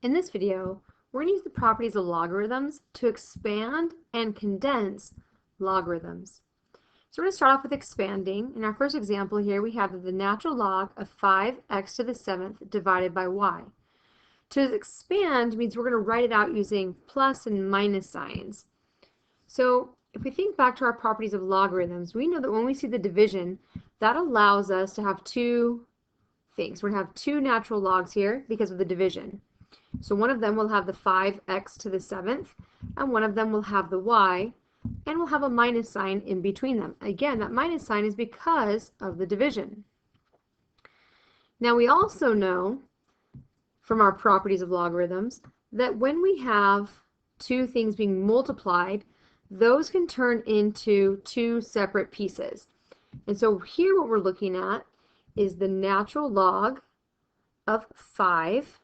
In this video, we're going to use the properties of logarithms to expand and condense logarithms. So we're going to start off with expanding. In our first example here, we have the natural log of 5x to the 7th divided by y. To expand means we're going to write it out using plus and minus signs. So if we think back to our properties of logarithms, we know that when we see the division, that allows us to have two things. We're going to have two natural logs here because of the division. So one of them will have the 5x to the 7th, and one of them will have the y, and we'll have a minus sign in between them. Again, that minus sign is because of the division. Now we also know from our properties of logarithms that when we have two things being multiplied, those can turn into two separate pieces. And so here what we're looking at is the natural log of 5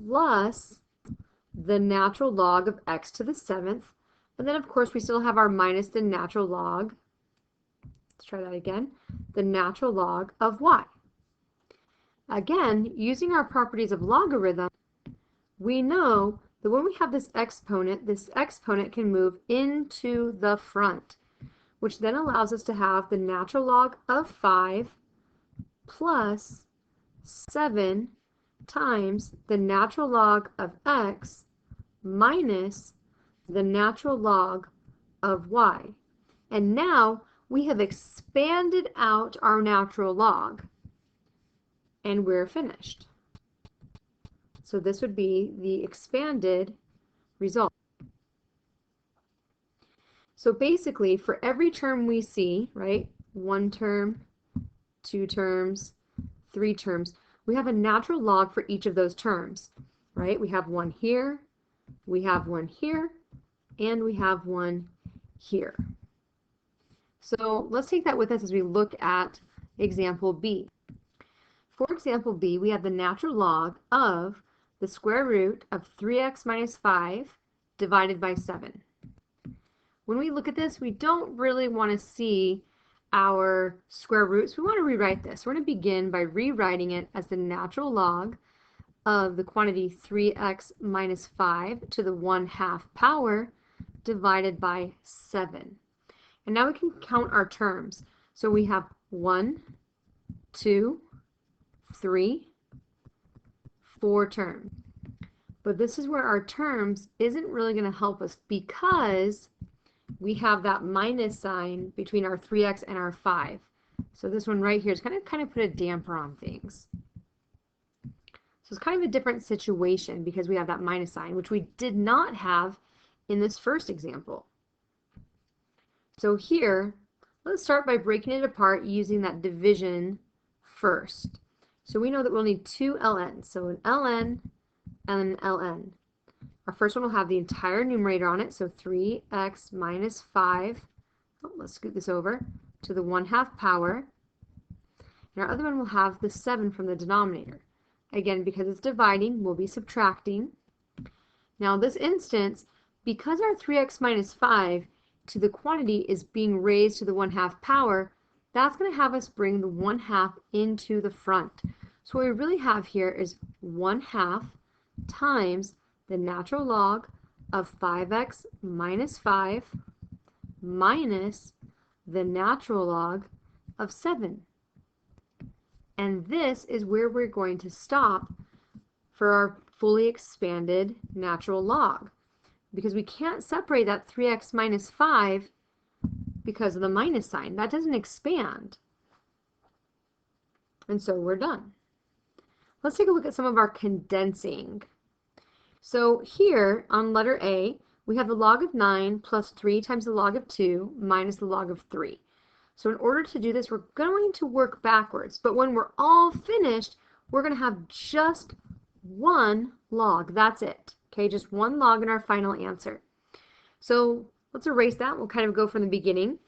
plus the natural log of x to the 7th. And then, of course, we still have our minus the natural log. Let's try that again. The natural log of y. Again, using our properties of logarithm, we know that when we have this exponent can move into the front, which then allows us to have the natural log of 5 plus 7 times the natural log of x minus the natural log of y. And now we have expanded out our natural log and we're finished. So this would be the expanded result. So basically for every term we see, right, one term, two terms, three terms, we have a natural log for each of those terms, right? We have one here, we have one here, and we have one here. So let's take that with us as we look at example B. For example B, we have the natural log of the square root of 3x minus 5 divided by 7. When we look at this, we don't really want to see our square roots. We want to rewrite this. We're going to begin by rewriting it as the natural log of the quantity 3x minus 5 to the 1/2 power divided by 7. And now we can count our terms. So we have 1, 2, 3, 4 terms. But this is where our terms isn't really going to help us because we have that minus sign between our 3x and our 5. So this one right here is kind of put a damper on things. So it's kind of a different situation because we have that minus sign, which we did not have in this first example. So here, let's start by breaking it apart using that division first. So we know that we'll need two ln's. So an ln and an ln. Our first one will have the entire numerator on it, so 3x minus 5, let's scoot this over, to the 1/2 power. And our other one will have the 7 from the denominator. Again, because it's dividing, we'll be subtracting. Now in this instance, because our 3x minus 5 to the quantity is being raised to the 1/2 power, that's going to have us bring the 1/2 into the front. So what we really have here is 1/2 times the natural log of 5x minus 5 minus the natural log of 7. And this is where we're going to stop for our fully expanded natural log, because we can't separate that 3x minus 5 because of the minus sign. That doesn't expand. And so we're done. Let's take a look at some of our condensing. So here on letter A, we have the log of 9 plus 3 times the log of 2 minus the log of 3. So in order to do this, we're going to work backwards. But when we're all finished, we're going to have just one log. That's it. Okay, just one log in our final answer. So let's erase that. We'll kind of go from the beginning.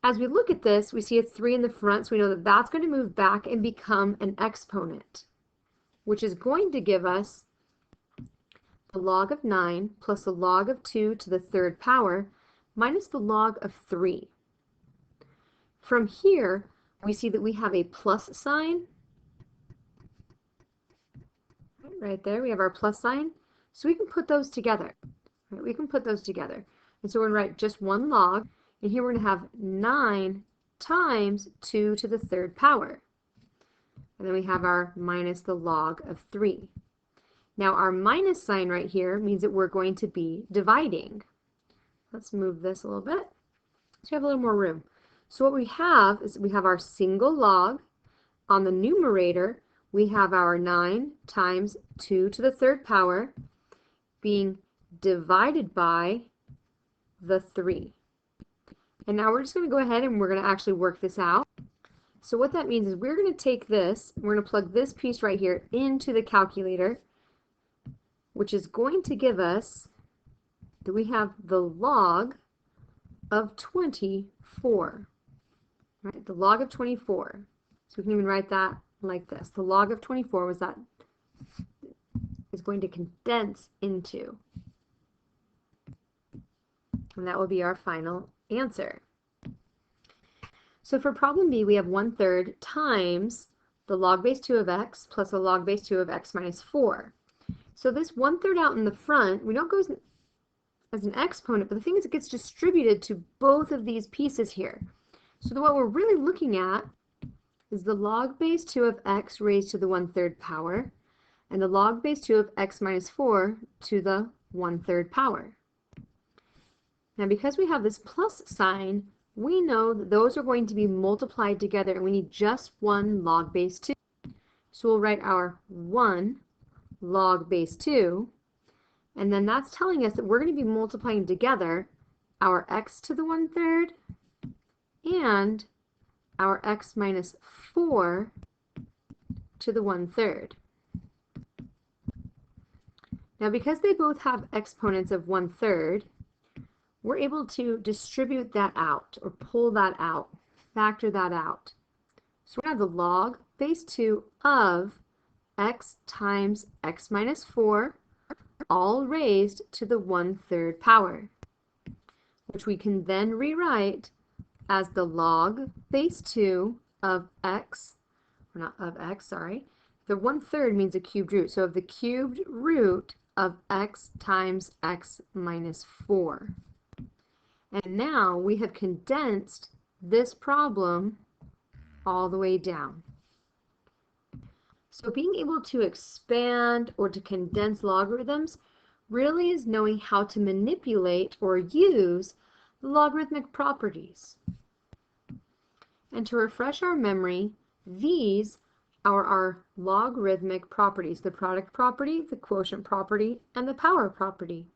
As we look at this, we see a 3 in the front, so we know that that's going to move back and become an exponent, which is going to give us the log of 9 plus the log of 2 to the 3rd power minus the log of 3. From here, we see that we have a plus sign right there. We have our plus sign. So we can put those together. Right? We can put those together. And so we're going to write just one log. And here we're going to have 9 times 2 to the third power. And then we have our minus the log of 3. Now our minus sign right here means that we're going to be dividing. Let's move this a little bit so we have a little more room. So what we have is we have our single log. On the numerator, we have our 9 times 2 to the third power being divided by the 3. And now we're just going to go ahead and we're going to actually work this out. So what that means is we're going to take this, we're going to plug this piece right here into the calculator, which is going to give us that we have the log of 24. Right? The log of 24. So we can even write that like this. The log of 24 was that is going to condense into. And that will be our final answer. So for problem B, we have 1/3 times the log base 2 of x plus the log base 2 of x minus 4. So this 1/3 out in the front, we don't go as an exponent, but the thing is it gets distributed to both of these pieces here. So what we're really looking at is the log base 2 of x raised to the 1/3 power and the log base 2 of x minus 4 to the 1/3 power. Now because we have this plus sign, we know that those are going to be multiplied together and we need just one log base 2. So we'll write our 1 log base 2, and then that's telling us that we're going to be multiplying together our x to the 1/3 and our x minus 4 to the 1/3. Now because they both have exponents of 1/3, we're able to distribute that out or pull that out, factor that out. So we have the log base 2 of x times x minus 4 all raised to the 1/3 power, which we can then rewrite as the log base 2 of x, or not of x, sorry. The 1/3 means a cubed root, so of the cubed root of x times x minus 4. And now we have condensed this problem all the way down. So being able to expand or to condense logarithms really is knowing how to manipulate or use the logarithmic properties. And to refresh our memory, these are our logarithmic properties: the product property, the quotient property, and the power property.